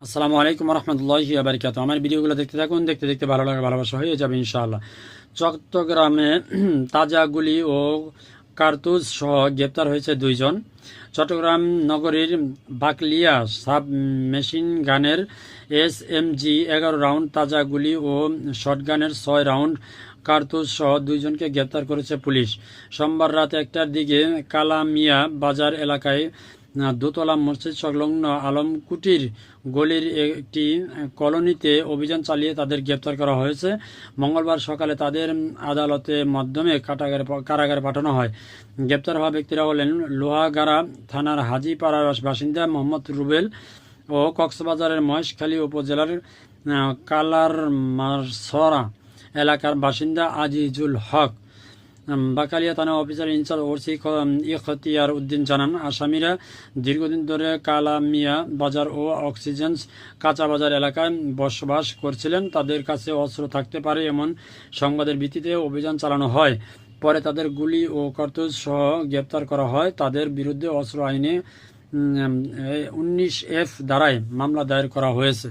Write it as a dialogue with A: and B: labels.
A: আসসালামু আলাইকুম রহমতুল্লাহি ওয়া বারাকাতুহু। আমার ভিডিওগুলো দেখতে থাকুন, দেখতে দেখতে ভালো লাগে, ভালোবাসা হয়ে যাবে ইনশাআল্লাহ। চট্টগ্রামে তাজা গুলি ও কার্তুজ সহ গ্রেপ্তার হয়েছে দুইজন। চট্টগ্রাম নগরীর বাকলিয়া সাব মেশিন গানের SMG 11 রাউন্ড, তাজা গুলি ও শটগানের 6 রাউন্ড কার্তুজ সহ দুইজনকে গ্রেপ্তার করেছে পুলিশ। সোমবার রাত 1টার দিকে কালামিয়া বাজার এলাকায় দোতলা মসজিদ সংলগ্ন আলমকুটির গলির একটি কলোনিতে অভিযান চালিয়ে তাদের গ্রেপ্তার করা হয়েছে। মঙ্গলবার সকালে তাদের আদালতের মাধ্যমে কারাগারে পাঠানো হয়। গ্রেপ্তার হওয়া ব্যক্তিরা হলেন লোহাগাড়া থানার হাজীপাড়ার বাসিন্দা মোহাম্মদ রুবেল ও কক্সবাজারের মহেশখালী উপজেলার কালারমারছড়া এলাকার বাসিন্দা আজিজুল হক। বাকালিয়া থানা officer in charge OC Ikhtiyar Uddin জানান, আসামিরা দীর্ঘদিন ধরে কালামিয়া বাজার ও অক্সিজেন কাঁচা বাজার এলাকায় বসবাস করছিলেন। তাদের কাছে অস্ত্র থাকতে পারে এমন সংবাদের ভিত্তিতে অভিযান চালানো হয়। পরে তাদের গুলি ও কার্তুজ সহ গ্রেপ্তার করা হয়। তাদের বিরুদ্ধে অস্ত্র আইনে 19F ধারায় মামলা দায়ের করা হয়েছে।